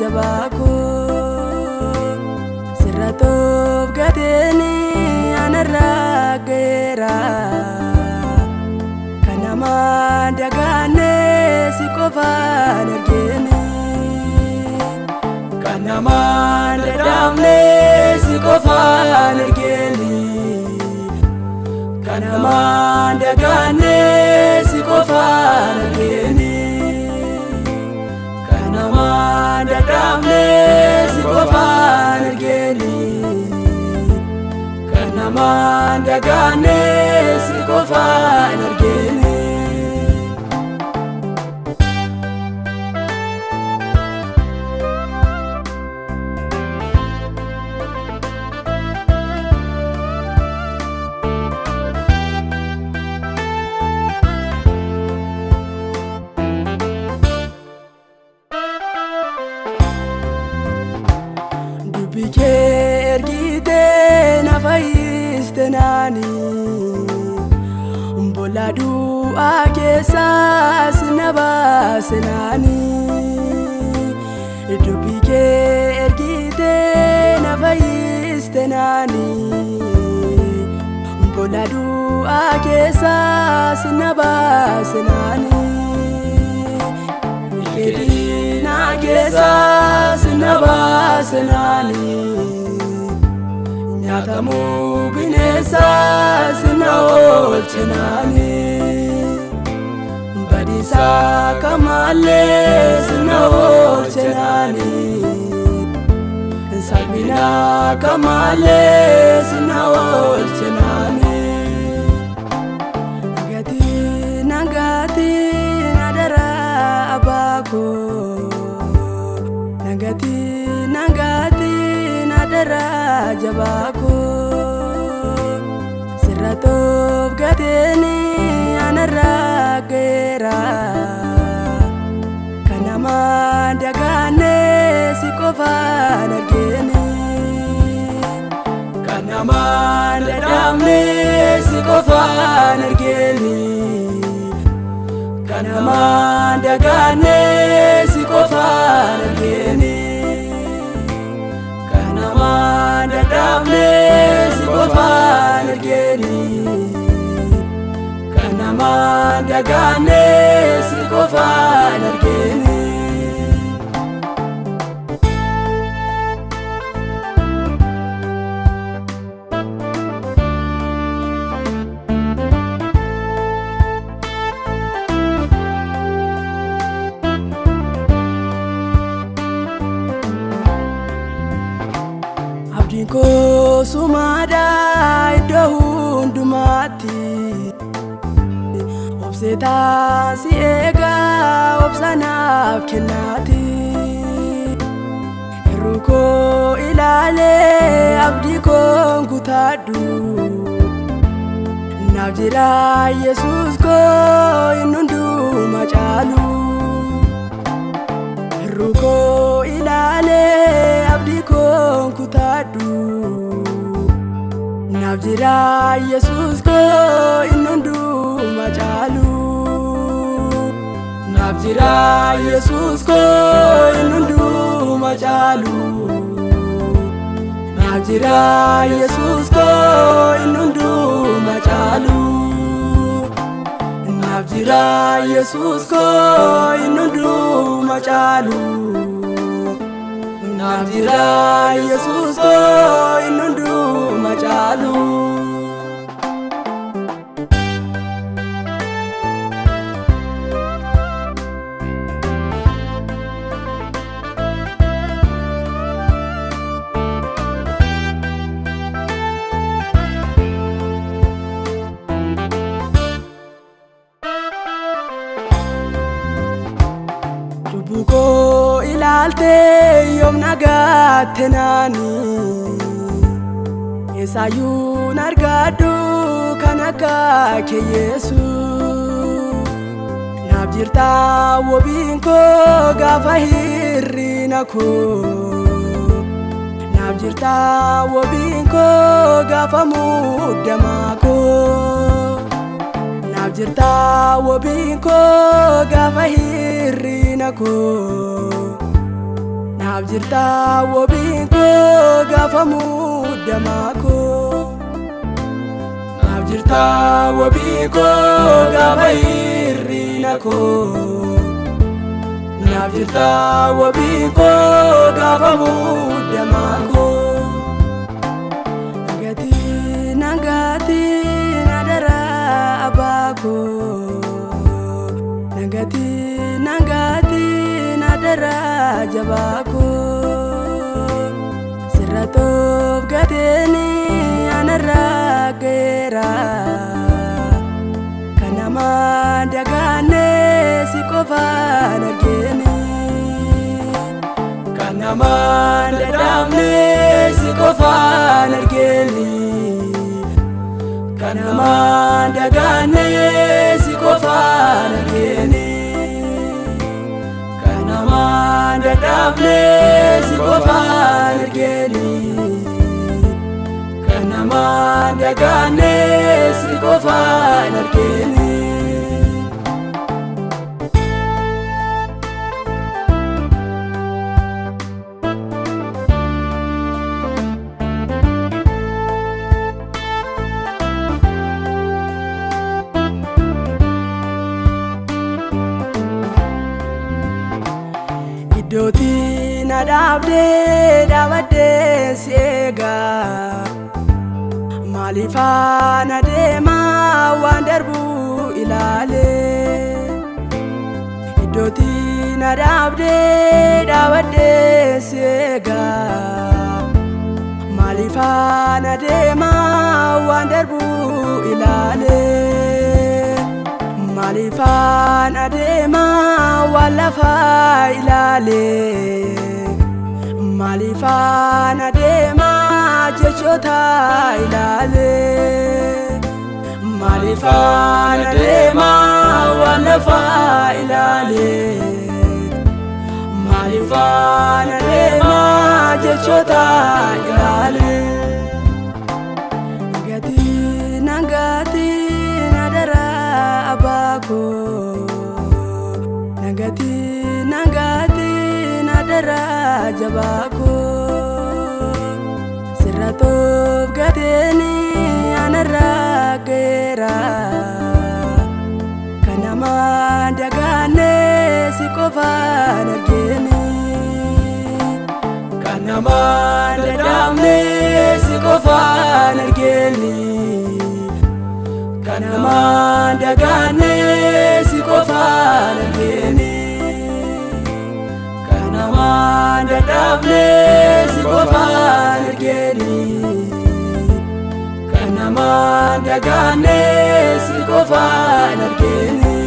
jabako sirratoof gateeni anarraagera kanama dagaane si qofaan argeeni kanama dadamne si qofaan argeeni kanama dagaane si qofaan argeeni kanama dadamne si qofaan argeeni kanama dagaane si qofaan argeeni Ergite na faistenani mbola du'a keessa sinaba senani dubike ergite na faistenani mbola du'a keessa sinaba senani kedina keessa sinaba senani Nyatamu binesa sina olchenani Badisa kamale sina olchenani Salmina kamale sina olchenani Nagati nadara abako Nagati nadara jabako sirratoof gateeni anarraagera kanama dagaane si qofaan argeeni kanama dadamne si qofaan argeeni kanama dagaane si qofaan argeeni kanama dadamne si qofaan argeeni kanama dagaane si qofaan argeeni Abdiko sumada iddo hundumatti obseta si eega obsanaaf kennati Ruko ilaale abdiko kutadhu naaf jira Yesuus ko innunduma caalu Ruko ilaale abdiko kutadhu naaf jira Yesuus ko innunduma caalu naaf jira Yesuus ko innunduma caalu naaf jira Yesuus ko innunduma caalu naaf jira Yesuus ko innunduma caalu naaf jira Yesuus ko innunduma caalu Buko ilaalte yoom nagaatte naani Esaayuun argadhu kan akka kee Yesuus naaf jirta wobiin koo gaafa hirrina koo naaf jirta wobiin koo gaafa muddamaa koo naaf jirta wobiin koo gaafa hirrina koo naaf jirta wabiin koo gaafa muddamaa koo naaf jirta wabiin koo gaafa hirrina koo naaf jirta wabiin koo gaafa muddamaa koo nangati nadara abako nangati nadara jabako siratof gateni anara gera kanama dagane sikofa nageni kanama dadamne sikofa nageni kanama dagane sikofa nageni kanama dadamne sikofa nageni kanama dagane sikofa nageni Doti nadabde siega malifa nadema wandarbu ilale Doti nadabde siega malifa nadema wandarbu ilale malifan adema walafa ilale malifan adema jechota ilale malifan adema walafa ilale malifan adema jechota ilale nangati nadara abako nangati nadara jabako siratof gateni anara gera kanama dagane sikofa nageni kanama dadamne sikofa nageni kanama dagane sikofa nageni kanama dadamne sikofa nageni kanama dagane sikofa nageni